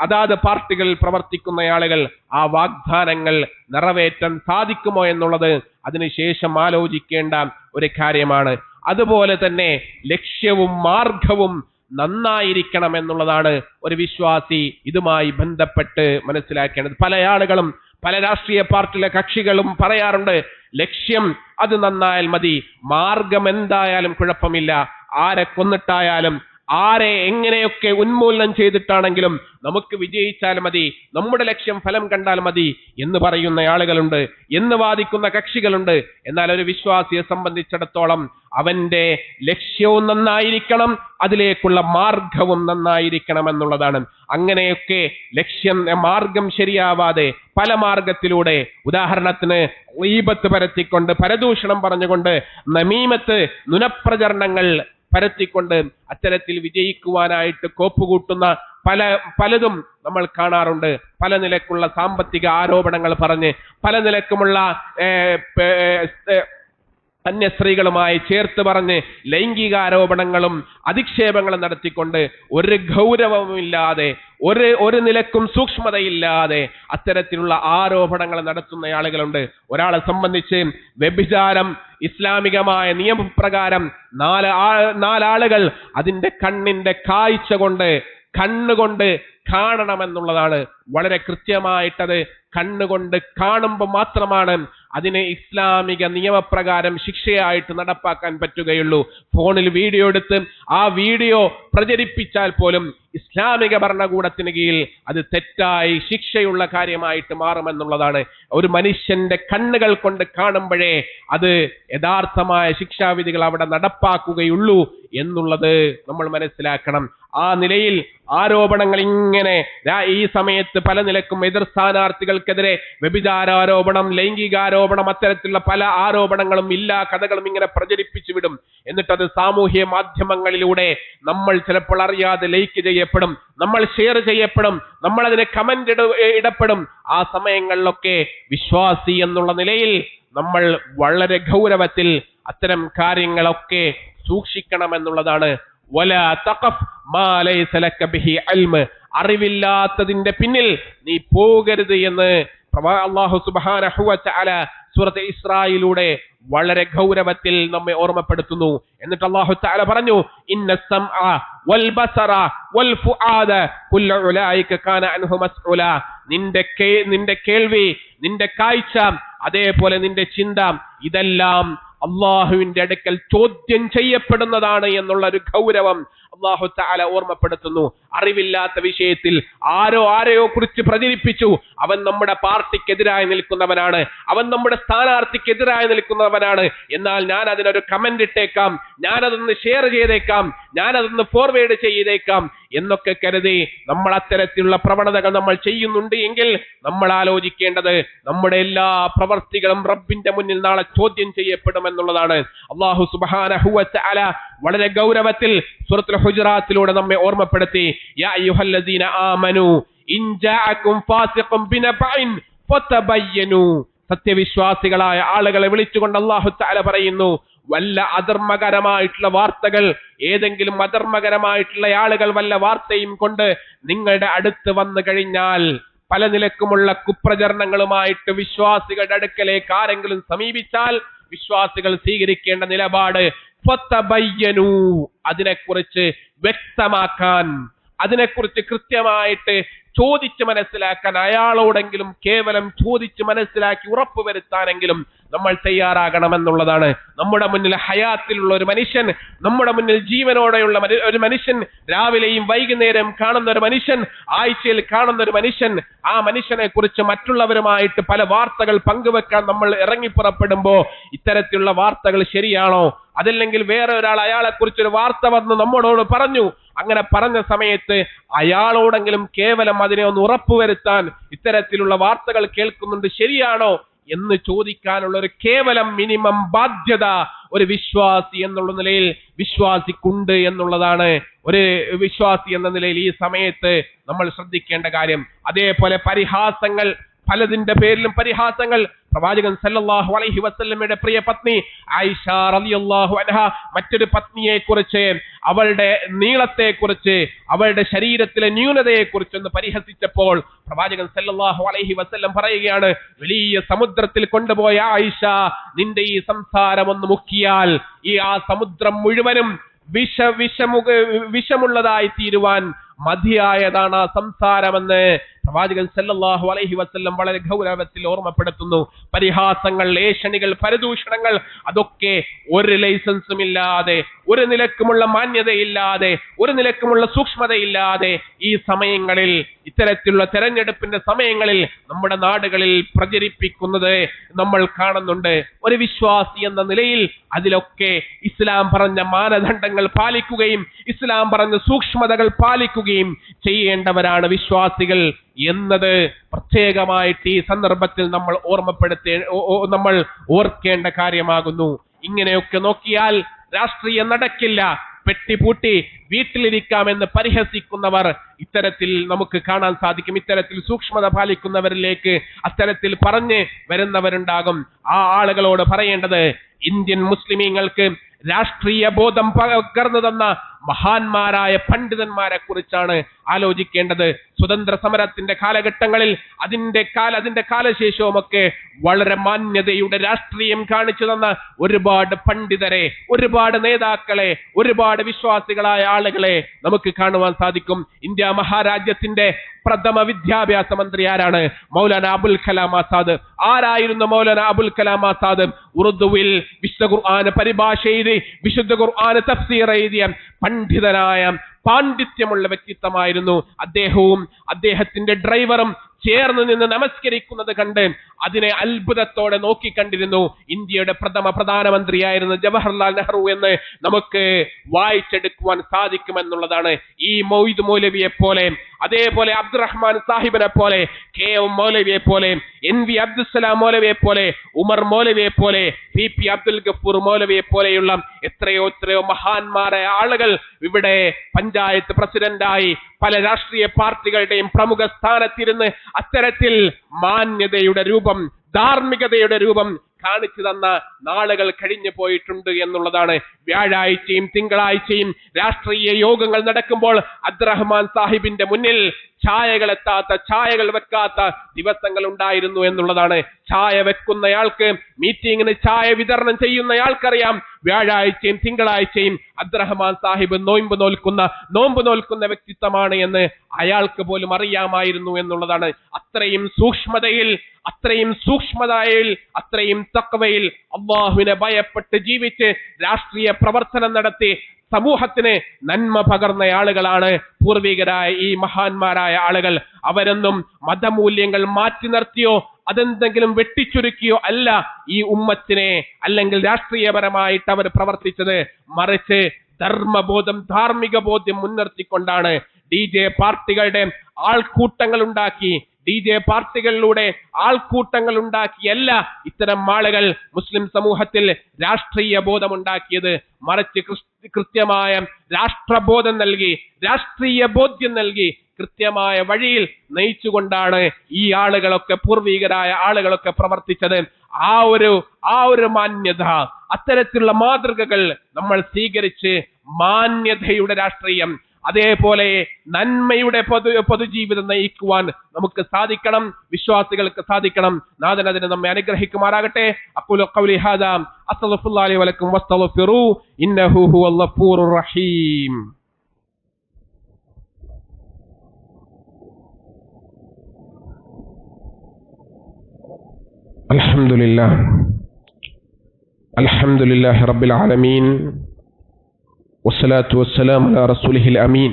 അതാത് പാർട്ടികളിൽ പ്രവർത്തിക്കുന്ന ആളുകൾ ആ വാഗ്ദാനങ്ങൾ നിറവേറ്റാൻ സാധിക്കുമോ എന്നുള്ളത് അതിനുശേഷം ആലോചിക്കേണ്ട ഒരു കാര്യമാണ്. അതുപോലെ തന്നെ ലക്ഷ്യവും മാർഗവും നന്നായിരിക്കണം എന്നുള്ളതാണ് ഒരു വിശ്വാസി ഇതുമായി ബന്ധപ്പെട്ട് മനസ്സിലാക്കേണ്ടത്. പല ആളുകളും പല രാഷ്ട്രീയ പാർട്ടിയിലെ കക്ഷികളും പറയാറുണ്ട്, ലക്ഷ്യം അത് നന്നായാൽ മതി, മാർഗം എന്തായാലും കുഴപ്പമില്ല, ആരെ കൊന്നിട്ടായാലും ആരെ എങ്ങനെയൊക്കെ ഉന്മൂലനം ചെയ്തിട്ടാണെങ്കിലും നമുക്ക് വിജയിച്ചാൽ മതി, നമ്മുടെ ലക്ഷ്യം ഫലം കണ്ടാൽ മതി എന്ന് പറയുന്ന ആളുകളുണ്ട്, എന്ന് വാദിക്കുന്ന കക്ഷികളുണ്ട്. എന്നാൽ ഒരു വിശ്വാസിയെ സംബന്ധിച്ചിടത്തോളം അവന്റെ ലക്ഷ്യവും നന്നായിരിക്കണം, അതിലേക്കുള്ള മാർഗവും നന്നായിരിക്കണം എന്നുള്ളതാണ്. അങ്ങനെയൊക്കെ മാർഗം ശരിയാവാതെ പല മാർഗത്തിലൂടെ, ഉദാഹരണത്തിന് ഗീബത്ത് പരത്തിക്കൊണ്ട്, പരദൂഷണം പറഞ്ഞുകൊണ്ട്, നമീമത്ത് നുണപ്രചരണങ്ങൾ പരത്തിക്കൊണ്ട് അത്തരത്തിൽ വിജയിക്കുവാനായിട്ട് കോപ്പുകൂട്ടുന്ന പലതും നമ്മൾ കാണാറുണ്ട്. പല നിലക്കുള്ള സാമ്പത്തിക ആരോപണങ്ങൾ പറഞ്ഞ് പല നിലക്കുമുള്ള അന്യ സ്ത്രീകളുമായി ചേർത്ത് പറഞ്ഞ് ലൈംഗിക ആരോപണങ്ങളും അധിക്ഷേപങ്ങളും നടത്തിക്കൊണ്ട് ഒരു ഗൗരവമില്ലാതെ ഒരു നിലക്കും സൂക്ഷ്മതയില്ലാതെ അത്തരത്തിലുള്ള ആരോപണങ്ങൾ നടത്തുന്ന ആളുകളുണ്ട്. ഒരാളെ സംബന്ധിച്ച് വ്യഭിചാരം ഇസ്ലാമികമായ നിയമപ്രകാരം നാലാളുകൾ അതിന്റെ കണ്ണിന്റെ കാഴ്ച കൊണ്ട് കണ്ണുകൊണ്ട് കാണണമെന്നുള്ളതാണ്. വളരെ കൃത്യമായിട്ടത് കണ്ണുകൊണ്ട് കാണുമ്പോൾ മാത്രമാണ് അതിനെ ഇസ്ലാമിക നിയമപ്രകാരം ശിക്ഷയായിട്ട് നടപ്പാക്കാൻ പറ്റുകയുള്ളൂ. ഫോണിൽ വീഡിയോ എടുത്ത് ആ വീഡിയോ പ്രചരിപ്പിച്ചാൽ പോലും ഇസ്ലാമിക ഭരണകൂടത്തിന് കീഴിൽ അത് തെറ്റായി ശിക്ഷയുള്ള കാര്യമായിട്ട് മാറുമെന്നുള്ളതാണ്. ഒരു മനുഷ്യന്റെ കണ്ണുകൾ കൊണ്ട് കാണുമ്പോഴേ അത് യഥാർത്ഥമായ ശിക്ഷാവിധികൾ അവിടെ നടപ്പാക്കുകയുള്ളൂ എന്നുള്ളത് നമ്മൾ മനസ്സിലാക്കണം. ആ നിലയിൽ ആരോപണങ്ങൾ ഇങ്ങനെ ഈ സമയത്ത് പല നിലക്കും എതിർ സ്ഥാനാർത്ഥികൾക്കെതിരെ വ്യഭിചാരാരോപണം, ലൈംഗികാരോപണം, അത്തരത്തിലുള്ള പല ആരോപണങ്ങളും ഇല്ലാ കഥകളും ഇങ്ങനെ പ്രചരിപ്പിച്ചു വിടും. എന്നിട്ടത് സാമൂഹ്യ മാധ്യമങ്ങളിലൂടെ നമ്മൾ ചിലപ്പോൾ അറിയാതെ ലൈക്ക് ചെയ്യപ്പെടും, നമ്മൾ ഷെയർ ചെയ്യപ്പെടും, നമ്മൾ അതിനെ കമന്റ് ഇടപെടും. ആ സമയങ്ങളിലൊക്കെ വിശ്വാസി എന്നുള്ള നിലയിൽ നമ്മൾ വളരെ ഗൗരവത്തിൽ അത്തരം കാര്യങ്ങളൊക്കെ സൂക്ഷിക്കണമെന്നുള്ളതാണ്. വലാ തഖഫ് മാ ലൈസ ലക ബിഹി ഇൽമ്, അറിവില്ലാത്തതിന്റെ പിന്നിൽ നീ പോകരുത് എന്ന് അല്ലാഹു സുബ്ഹാനഹു വ തആല സൂറത്ത് ഇസ്രായിലൂടെ വളരെ ഗൗരവത്തിൽ നമ്മെ ഓർമ്മപ്പെടുത്തുന്നു. എന്നിട്ട് അല്ലാഹു തആല പറഞ്ഞു, ഇന്ന സമഅ വൽ ബസറ വൽ ഫുആദ കുല്ലു ഉലൈക കാന അൻഹു മസ്ഊല. നിന്റെ കേൾവി, നിന്റെ കാഴ്ച, അതേപോലെ നിന്റെ ചിന്ത, ഇതെല്ലാം അള്ളാഹുവിന്റെ അടുക്കൽ ചോദ്യം ചെയ്യപ്പെടുന്നതാണ് എന്നുള്ള ഒരു ഗൗരവം അല്ലാഹു തആല ഓർമ്മപ്പെടുത്തുന്നു. അറിവില്ലാത്ത വിഷയത്തിൽ ആരെയോ കുറിച്ച് പ്രചരിപ്പിച്ചു, അവൻ നമ്മുടെ പാർട്ടിക്കെതിരായി നിൽക്കുന്നവനാണ്, അവൻ നമ്മുടെ സ്ഥാനാർത്ഥിക്കെതിരായി നിൽക്കുന്നവനാണ്, എന്നാൽ ഞാൻ അതിനൊരു കമന്റ് ഇട്ടേക്കാം, ഞാനതൊന്ന് ഷെയർ ചെയ്തേക്കാം, ഞാനതൊന്ന് ഫോർവേഡ് ചെയ്തേക്കാം എന്നൊക്കെ കരുതി നമ്മൾ അത്തരത്തിലുള്ള പ്രവണതകൾ നമ്മൾ ചെയ്യുന്നുണ്ട് എങ്കിൽ നമ്മൾ ആലോചിക്കേണ്ടത് നമ്മുടെ എല്ലാ പ്രവർത്തികളും റബ്ബിന്റെ മുന്നിൽ നാളെ ചോദ്യം ചെയ്യപ്പെടുമെന്നുള്ളതാണ്. അല്ലാഹു സുബ്ഹാനഹു വ തആല വളരെ ഗൗരവത്തിൽ സൂറത്തുൽ ഹുജറാത്തിലൂടെ നമ്മെ ഓർമ്മപ്പെടുത്തി, യാ അയ്യുഹല്ലദീന ആമനു ഇൻ ജാഅകും ഫാസിഖുൻ ബിനബഇൻ ഫതബയ്യനു. സത്യവിശ്വാസികളായ ആളുകളെ വിളിച്ചുകൊണ്ട് അല്ലാഹു തആല പറയുന്നു, വല്ല അധർമ്മകരമായിട്ടുള്ള വാർത്തകൾ, ഏതെങ്കിലും അധർമ്മകരമായിട്ടുള്ള ആളുകൾ വല്ല വാർത്തയും കൊണ്ട് നിങ്ങളുടെ അടുത്ത് വന്നു കഴിഞ്ഞാൽ, പല നിലക്കുമുള്ള കുപ്രചരണങ്ങളുമായിട്ട് വിശ്വാസികളുടെ അടുക്കലേക്ക് ആരെങ്കിലും സമീപിച്ചാൽ വിശ്വാസികൾ സ്വീകരിക്കേണ്ട നിലപാട് ഫതബയ്യനു, അതിനെക്കുറിച്ച് വ്യക്തമാക്കാൻ, അതിനെക്കുറിച്ച് കൃത്യമായിട്ട് ചോദിച്ച് മനസ്സിലാക്കാൻ, അയാളോടെങ്കിലും കേവലം ചോദിച്ച് മനസ്സിലാക്കി ഉറപ്പുവരുത്താനെങ്കിലും നമ്മൾ തയ്യാറാകണമെന്നുള്ളതാണ്. നമ്മുടെ മുന്നിൽ ഹയാത്തിലുള്ള ഒരു മനുഷ്യൻ, നമ്മുടെ മുന്നിൽ ജീവനോടെയുള്ള ഒരു മനുഷ്യൻ, രാവിലെയും വൈകുന്നേരം കാണുന്ന ഒരു മനുഷ്യൻ, ആഴ്ചയിൽ കാണുന്ന ഒരു മനുഷ്യൻ, ആ മനുഷ്യനെ കുറിച്ച് മറ്റുള്ളവരുമായിട്ട് പല വാർത്തകൾ പങ്കുവെക്കാൻ നമ്മൾ ഇറങ്ങിപ്പുറപ്പെടുമ്പോ ഇത്തരത്തിലുള്ള വാർത്തകൾ ശരിയാണോ? അതല്ലെങ്കിൽ വേറെ ഒരാൾ അയാളെ കുറിച്ചൊരു വാർത്ത വന്ന് നമ്മളോട് പറഞ്ഞു, അങ്ങനെ പറഞ്ഞ സമയത്ത് അയാളോടെങ്കിലും കേവലം അതിനെ ഒന്ന് ഉറപ്പുവരുത്താൻ ഇത്തരത്തിലുള്ള വാർത്തകൾ കേൾക്കുന്നുണ്ട്, ശരിയാണോ എന്ന് ചോദിക്കാനുള്ള ഒരു കേവലം മിനിമം ബാധ്യത ഒരു വിശ്വാസി എന്നുള്ള നിലയിൽ വിശ്വാസിക്കുണ്ട് എന്നുള്ളതാണ്. ഒരു വിശ്വാസി എന്ന നിലയിൽ ഈ സമയത്ത് നമ്മൾ ശ്രദ്ധിക്കേണ്ട കാര്യം. അതേപോലെ പരിഹാസങ്ങൾ, പലതിന്റെ പേരിലും പരിഹാസങ്ങൾ. പ്രവാചകൻ സല്ലല്ലാഹു അലൈഹി വസല്ലമയുടെ പ്രിയ പത്നി ആയിഷ റളിയല്ലാഹു അൻഹ മറ്റൊരു പത്നിയെ കുറിച്ച്, അവളുടെ നീളത്തെ കുറിച്ച്, അവളുടെ ശരീരത്തിലെ ന്യൂനതയെ കുറിച്ചൊന്ന് പരിഹസിച്ചപ്പോൾ പ്രവാചകൻ സല്ലല്ലാഹു അലൈഹി വസല്ലം പറയുകയാണ്, വലിയ സമുദ്രത്തിൽ കൊണ്ടുപോയ ആയിഷ, നിന്റെ ഈ സംസാരം ഒന്ന് മുക്കിയാൽ ആ സമുദ്രം മുഴുവനും വിഷമുള്ളതായി തീരുവാൻ മതിയായതാണ് ആ സംസാരമെന്ന് പ്രവാചകൻ സല്ലല്ലാഹു അലൈഹി വസല്ലം വളരെ ഗൗരവത്തിൽ ഓർമ്മപ്പെടുത്തുന്നു. പരിഹാസങ്ങൾ, ഏഷണികൾ, പരദൂഷണങ്ങൾ, അതൊക്കെ ഒരു ലൈസൻസും ഇല്ലാതെ, ഒരു നിലക്കുമുള്ള മാന്യതയില്ലാതെ, ഒരു നിലക്കുമുള്ള സൂക്ഷ്മതയില്ലാതെ ഈ സമയങ്ങളിൽ, ഇത്തരത്തിലുള്ള തെരഞ്ഞെടുപ്പിന്റെ സമയങ്ങളിൽ നമ്മുടെ നാടുകളിൽ പ്രചരിപ്പിക്കുന്നത് നമ്മൾ കാണുന്നുണ്ട്. ഒരു വിശ്വാസി എന്ന നിലയിൽ അതിലൊക്കെ ഇസ്ലാം പറഞ്ഞ മാനദണ്ഡങ്ങൾ പാലിക്കുകയും ഇസ്ലാം പറഞ്ഞ സൂക്ഷ്മതകൾ പാലിക്കുകയും ചെയ്യേണ്ടവരാണ് വിശ്വാസികൾ എന്നത് പ്രത്യേകമായിട്ട് ഈ സന്ദർഭത്തിൽ നമ്മൾ ഓർക്കേണ്ട കാര്യമാകുന്നു. ഇങ്ങനെയൊക്കെ നോക്കിയാൽ രാഷ്ട്രീയം നടക്കില്ല, പെട്ടിപൂട്ടി വീട്ടിലിരിക്കാമെന്ന് പരിഹസിക്കുന്നവർ ഇത്തരത്തിൽ നമുക്ക് കാണാൻ സാധിക്കും. ഇത്തരത്തിൽ സൂക്ഷ്മത പാലിക്കുന്നവരിലേക്ക് അത്തരത്തിൽ പറഞ്ഞു വരുന്നവരുണ്ടാകും. ആ ആളുകളോട് പറയേണ്ടത്, ഇന്ത്യൻ മുസ്ലിമീങ്ങൾക്ക് രാഷ്ട്രീയ ബോധം പകർന്നു തന്ന മഹാന്മാരായ പണ്ഡിതന്മാരെ കുറിച്ചാണ് ആലോചിക്കേണ്ടത്. സ്വതന്ത്ര സമരത്തിന്റെ കാലഘട്ടങ്ങളിൽ അതിന്റെ കാലശേഷവുമൊക്കെ വളരെ മാന്യതയുടെ രാഷ്ട്രീയം കാണിച്ചു തന്ന ഒരുപാട് പണ്ഡിതരെ, ഒരുപാട് നേതാക്കളെ, ഒരുപാട് വിശ്വാസികളായ ആളുകളെ നമുക്ക് കാണുവാൻ സാധിക്കും. ഇന്ത്യ മഹാരാജ്യത്തിന്റെ പ്രഥമ വിദ്യാഭ്യാസ മന്ത്രി ആരാണ്? മൗലാന അബുൽ കലാം ആസാദ്. ആരായിരുന്നു മൗലാന അബുൽ കലാം ആസാദ്? ഉറുദുവിൽ വിശുദ്ധ ഖുർആന് പരിഭാഷ എഴുതി, വിശുദ്ധ ഖുർആന് തഫ്സീർ എഴുതിയ പണ്ഡിതനായ പാണ്ഡിത്യമുള്ള വ്യക്തിത്വമായിരുന്നു. അദ്ദേഹവും അദ്ദേഹത്തിന്റെ ഡ്രൈവറും ചേർന്ന് നിന്ന് നമസ്കരിക്കുന്നത് കണ്ട് അതിനെ അത്ഭുതത്തോടെ നോക്കിക്കണ്ടിരുന്നു. ഇന്ത്യയുടെ പ്രഥമ പ്രധാനമന്ത്രിയായിരുന്ന ജവഹർലാൽ നെഹ്റു എന്ന് നമുക്ക് വായിച്ചെടുക്കുവാൻ സാധിക്കുമെന്നുള്ളതാണ്. ഈ മൊയ്ദ് മൗലവിയെ പോലെ, അതേപോലെ അബ്ദുറഹ്മാൻ സാഹിബിനെ പോലെ, KM മൗലവിയെ പോലെ, NV അബ്ദുസ്സലാം മൗലവിയെ പോലെ, ഉമർ മൗലവിയെ പോലെ, PP അബ്ദുൽ ഗഫൂർ മൗലവിയെ പോലെയുള്ള എത്രയോ മഹാന്മാരായ ആളുകൾ ഇവിടെ പഞ്ചായത്ത് പ്രസിഡന്റായി പല രാഷ്ട്രീയ പാർട്ടികളുടെയും പ്രമുഖ സ്ഥാനത്തിരുന്ന് അത്തരത്തിൽ മാന്യതയുടെ രൂപം, ധാർമ്മികതയുടെ രൂപം കാണിച്ചു തന്ന നാളുകൾ കഴിഞ്ഞു പോയിട്ടുണ്ട് എന്നുള്ളതാണ്. വ്യാഴാഴ്ചയും തിങ്കളാഴ്ചയും രാഷ്ട്രീയ യോഗങ്ങൾ നടക്കുമ്പോൾ അബ്ദുറഹ്മാൻ സാഹിബിന്റെ മുന്നിൽ ചായകൾ വെക്കാത്ത ദിവസങ്ങൾ ഉണ്ടായിരുന്നു എന്നുള്ളതാണ്. ചായ വെക്കുന്നയാൾക്ക്, മീറ്റിംഗിന് ചായ വിതരണം ചെയ്യുന്നയാൾക്കറിയാം വ്യാഴാഴ്ചയും തിങ്കളാഴ്ചയും അബ്ദുറഹ്മാൻ സാഹിബ് നോമ്പ് നോൽക്കുന്ന വ്യക്തിത്വമാണ് എന്ന് അയാൾക്ക് പോലും അറിയാമായിരുന്നു എന്നുള്ളതാണ്. അത്രയും സൂക്ഷ്മതയിൽ, അത്രയും തഖ്വയിൽ അല്ലാഹുവിനെ ഭയപ്പെട്ട് ജീവിച്ച് രാഷ്ട്രീയ പ്രവർത്തനം നടത്തി സമൂഹത്തിന് നന്മ പകർന്ന ആളുകളാണ് പൂർവികരായ ഈ മഹാന്മാരായ ആളുകൾ. അവരൊന്നും മതമൂല്യങ്ങൾ മാറ്റി നിർത്തിയോ അതെന്തെങ്കിലും വെട്ടിച്ചുരുക്കിയോ അല്ല ഈ ഉമ്മത്തിനെ അല്ലെങ്കിൽ രാഷ്ട്രീയപരമായിട്ട് അവർ പ്രവർത്തിച്ചത്. മറിച്ച് ധർമ്മബോധം, ധാർമ്മിക ബോധ്യം മുൻനിർത്തിക്കൊണ്ടാണ് DJ പാർട്ടികളുടെ ആൾക്കൂട്ടങ്ങൾ ഉണ്ടാക്കി, DJ പാർട്ടികളിലൂടെ ആൾക്കൂട്ടങ്ങൾ ഉണ്ടാക്കിയല്ല ഇത്തരം ആളുകൾ മുസ്ലിം സമൂഹത്തിൽ രാഷ്ട്രീയ ബോധമുണ്ടാക്കിയത്. മറിച്ച് കൃത്യമായ രാഷ്ട്രബോധം നൽകി, രാഷ്ട്രീയ ബോധ്യം നൽകി, കൃത്യമായ വഴിയിൽ നയിച്ചുകൊണ്ടാണ് ഈ ആളുകളൊക്കെ, പൂർവികരായ ആളുകളൊക്കെ പ്രവർത്തിച്ചത്. ആ ഒരു മാന്യത, അത്തരത്തിലുള്ള മാതൃകകൾ നമ്മൾ സ്വീകരിച്ച് മാന്യതയുടെ രാഷ്ട്രീയം, അതേപോലെ നന്മയുടെ പൊതുജീവിതം നയിക്കുവാൻ നമുക്ക് സാധിക്കണം, വിശ്വാസികൾക്ക് സാധിക്കണം. നാഥൻ അതിന് നമ്മെ അനുഗ്രഹിക്കുമാറാകട്ടെ. അഖൂലു ഖൗലി ഹാദാ അസ്തഗ്ഫിറുല്ലാഹി വലക്കും വസ്തഗ്ഫിറൂ ഇന്നഹു ഹുവൽ ഗഫൂറുർ റഹീം. അൽഹംദുലില്ലാഹി റബ്ബിൽ ആലമീൻ വസ്സലാത്തു വസ്സലാമു അലാ റസൂലിഹിൽ അമീൻ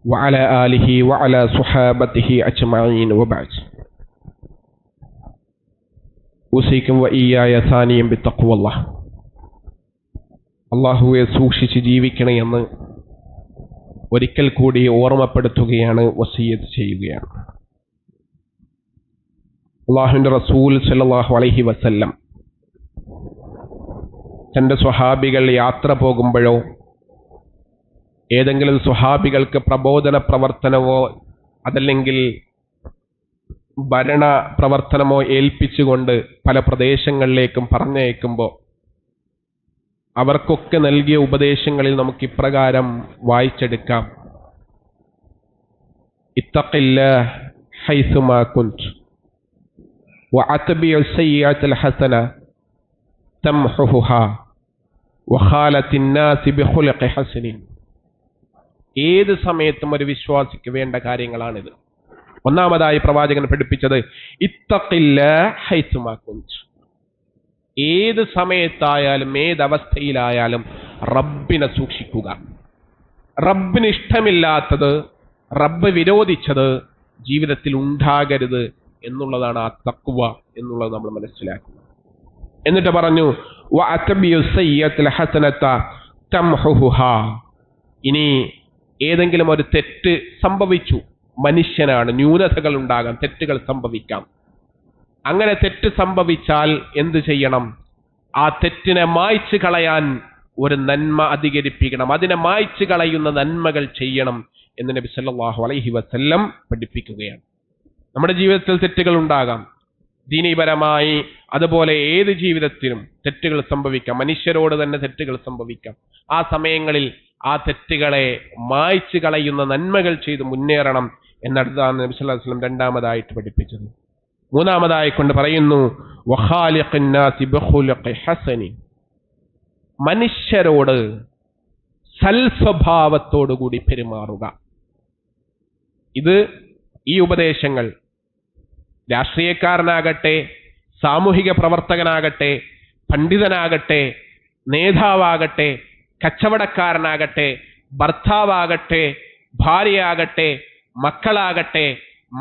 വഅലാ ആലിഹി വഅലാ സ്വഹാബത്തിഹി അജ്മഈൻ വബഅദ്. ഉസീകും വഇയ്യായ സാനിയം ബിത്തഖ്വല്ലാഹ്. അല്ലാഹുവെ സൂക്ഷിച്ച് ജീവിക്കണേ എന്ന് ഒരിക്കൽ കൂടി ഓർമ്മപ്പെടുത്തുകയാണ്, വസിയ്യത്ത് ചെയ്യുകയാണ്. അല്ലാഹുവിന്റെ റസൂൽ സല്ലല്ലാഹു അലൈഹി വസല്ലം തന്റെ സ്വഹാബികൾ യാത്ര പോകുമ്പോഴോ ഏതെങ്കിലും സ്വഹാബികൾക്ക് പ്രബോധന പ്രവർത്തനമോ അതല്ലെങ്കിൽ ഭരണ പ്രവർത്തനമോ ഏൽപ്പിച്ചുകൊണ്ട് പല പ്രദേശങ്ങളിലേക്കും പറഞ്ഞയക്കുമ്പോൾ അവർക്കൊക്കെ നൽകിയ ഉപദേശങ്ങളിൽ നമുക്ക് ഇപ്രകാരം വായിച്ചെടുക്കാം. ഇത്തഖില്ലാഹ ഹൈസുമാ കുൻത് വഅത്ബിഉ സയ്യിഅത്തൽ ഹസന തംഹുഹാ വഖാലത്തിൻ നാസി ബിഖുലുഖി ഹസനിൻ. ഏത് സമയത്തും ഒരു വിശ്വാസിക്ക് വേണ്ട കാര്യങ്ങളാണിത്. ഒന്നാമതായി പ്രവാചകൻ പഠിപ്പിച്ചത് ഇത്തഖില്ലാഹ ഹൈസുമാ കുൻത്. ഏത് സമയത്തായാലും ഏതവസ്ഥയിലായാലും റബ്ബിനെ സൂക്ഷിക്കുക. റബ്ബിന് ഇഷ്ടമില്ലാത്തത്, റബ്ബ് വിരോധിച്ചത് ജീവിതത്തിൽ ഉണ്ടാകരുത് എന്നുള്ളതാണ് ആ തഖ്വ എന്നുള്ളത് നമ്മൾ മനസ്സിലാക്കുക. എന്നിട്ട് പറഞ്ഞു വഅത്ബിഉ സയ്യിഅത്തൽ ഹസനത തംഹുഹാ. ഇനി ഏതെങ്കിലും ഒരു തെറ്റ് സംഭവിച്ചു, മനുഷ്യനാണ്, ന്യൂനതകൾ ഉണ്ടാകാം, തെറ്റുകൾ സംഭവിക്കാം. അങ്ങനെ തെറ്റ് സംഭവിച്ചാൽ എന്ത് ചെയ്യണം? ആ തെറ്റിനെ മായ്ച്ചു കളയാൻ ഒരു നന്മ അധികരിപ്പിക്കണം, അതിനെ മായ്ച്ചു കളയുന്ന നന്മകൾ ചെയ്യണം എന്ന് നബി സല്ലല്ലാഹു അലൈഹി വസല്ലം പഠിപ്പിക്കുകയാണ്. നമ്മുടെ ജീവിതത്തിൽ തെറ്റുകൾ ഉണ്ടാകാം, ദീനീപരമായി അതുപോലെ ഏത് ജീവിതത്തിലും തെറ്റുകൾ സംഭവിക്കാം, മനുഷ്യരോട് തന്നെ തെറ്റുകൾ സംഭവിക്കാം. ആ സമയങ്ങളിൽ ആ തെറ്റുകളെ മായ്ച്ചു കളയുന്ന നന്മകൾ ചെയ്ത് മുന്നേറണം എന്നതാണ് നബി സല്ലല്ലാഹു അലൈഹി വസല്ലം രണ്ടാമതായിട്ട് പഠിപ്പിച്ചത്. മൂന്നാമതായി കൊണ്ട് പറയുന്നു വഖാലിഖിൻ നാസി ബിഖുലുഖി ഹസനി. മനുഷ്യരോട് സൽസ്വഭാവത്തോടുകൂടി പെരുമാറുക. ഈ ഉപദേശങ്ങൾ രാഷ്ട്രീയക്കാരനാകട്ടെ, സാമൂഹിക പ്രവർത്തകനാകട്ടെ, പണ്ഡിതനാകട്ടെ, നേതാവാകട്ടെ, കച്ചവടക്കാരനാകട്ടെ, ഭർത്താവാകട്ടെ, ഭാര്യയാകട്ടെ, മക്കളാകട്ടെ,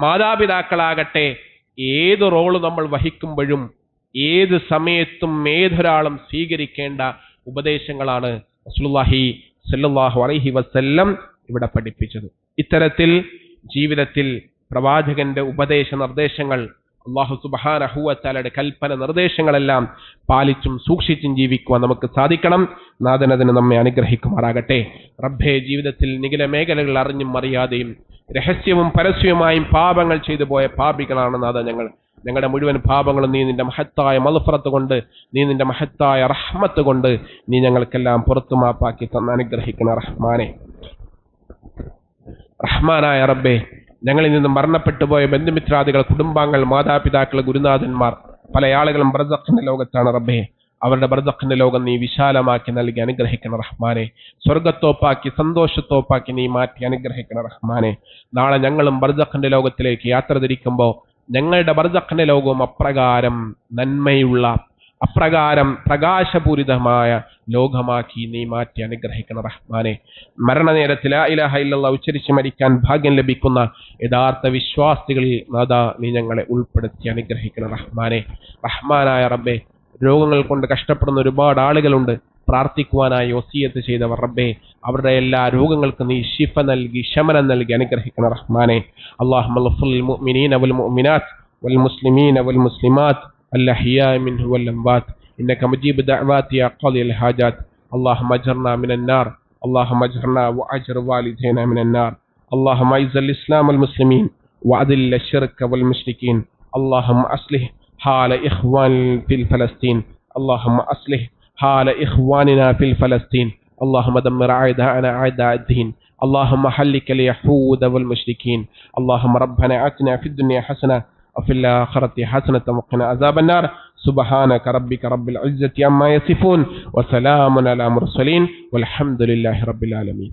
മാതാപിതാക്കളാകട്ടെ, ഏത് റോള് നമ്മൾ വഹിക്കുമ്പോഴും ഏത് സമയത്തും ഏതൊരാളും സ്വീകരിക്കേണ്ട ഉപദേശങ്ങളാണ് റസൂലുള്ളാഹി സ്വല്ലല്ലാഹു അലൈഹി വസല്ലം ഇവിടെ പഠിപ്പിച്ചത്. ഇത്തരത്തിൽ ജീവിതത്തിൽ പ്രവാചകന്റെ ഉപദേശ നിർദ്ദേശങ്ങൾ, അല്ലാഹു സുബ്ഹാനഹു വ തആലയുടെ കൽപ്പന നിർദ്ദേശങ്ങളെല്ലാം പാലിച്ചും സൂക്ഷിച്ചും ജീവിക്കുവാൻ നമുക്ക് സാധിക്കണം. നാഥൻ അതിന് നമ്മെ അനുഗ്രഹിക്കുമാറാകട്ടെ. റബ്ബേ, ജീവിതത്തിൽ നിഖില മേഖലകൾ അറിഞ്ഞും അറിയാതെയും രഹസ്യവും പരസ്യവുമായും പാപങ്ങൾ ചെയ്തു പോയ പാപികളാണ് നാഥ ഞങ്ങൾ. ഞങ്ങളുടെ മുഴുവൻ പാപങ്ങളും നീ നിന്റെ മഹത്തായ മഗ്ഫിറത്ത് കൊണ്ട്, നീ നിന്റെ മഹത്തായ റഹ്മത്ത് കൊണ്ട് നീ ഞങ്ങൾക്കെല്ലാം പുറത്തു മാപ്പാക്കി തന്ന് അനുഗ്രഹിക്കണ റഹ്മാനെ. റഹ്മാനായ റബ്ബേ, ഞങ്ങളിൽ നിന്ന് മരണപ്പെട്ടു പോയ ബന്ധുമിത്രാദികൾ, കുടുംബാംഗങ്ങൾ, മാതാപിതാക്കൾ, ഗുരുനാഥന്മാർ, പല ആളുകളും ബർസഖിന്റെ ലോകത്താണ് റബ്ബേ. അവരുടെ ബർസഖിന്റെ ലോകം നീ വിശാലമാക്കി നൽകി അനുഗ്രഹിക്കണ റഹ്മാനെ. സ്വർഗത്തോപ്പാക്കി സന്തോഷത്തോപ്പാക്കി നീ മാറ്റി അനുഗ്രഹിക്കണ റഹ്മാനെ. നാളെ ഞങ്ങളും ബർസഖിന്റെ ലോകത്തിലേക്ക് യാത്ര തിരിക്കുമ്പോൾ ഞങ്ങളുടെ ബർസഖിന്റെ ലോകവും അപ്രകാരം നന്മയുള്ള അപ്രകാരം പ്രകാശപൂരിതമായ ലോകമാക്കി നീ മാറ്റി അനുഗ്രഹിക്കണം റഹ്മാനെ. മരണനേരത്തിൽ ലാ ഇലാഹ ഇല്ലല്ലാഹ് ഉച്ചരിച്ച് മരിക്കാൻ ഭാഗ്യം ലഭിക്കുന്ന യഥാർത്ഥ വിശ്വാസികളിൽ നാഥാ നീ ഞങ്ങളെ ഉൾപ്പെടുത്തി അനുഗ്രഹിക്കണം റഹ്മാനെ. റഹ്മാനായ റബ്ബേ, രോഗങ്ങൾ കൊണ്ട് കഷ്ടപ്പെടുന്ന ഒരുപാട് ആളുകളുണ്ട്. പ്രാർത്ഥിക്കുവാനായി വസിയത്ത് ചെയ്തവർ റബ്ബേ, അവരുടെ എല്ലാ രോഗങ്ങൾക്കും നീ ശിഫ നൽകി ശമനം നൽകി അനുഗ്രഹിക്കണം റഹ്മാനെ. അല്ലാഹുമ്മ ഗ്ഫിർ ലിൽ മുഅ്മിനീന വൽ മുഅ്മിനാത്ത് വൽ മുസ്ലിമീന വൽ മുസ്ലിമാത്ത് الأحياء منه والأموات إنك مجيب دعوات يا قاضي الحاجات. اللهم أجرنا من النار، اللهم أجرنا وأجر والدينا من النار. اللهم أعز الإسلام والمسلمين وأذل الشرك والمشركين. اللهم أصلح حال إخوان في فلسطين، اللهم أصلح حال إخواننا في فلسطين. اللهم دمر أعداءنا أعداء الدين. اللهم حلك اليهود والمشركين. اللهم ربنا آتنا في الدنيا حسنة وفي الآخرة حسنة وقنا عذاب النار. سبحانك ربك رب العزة عما يصفون وسلام على المرسلين والحمد لله رب العالمين.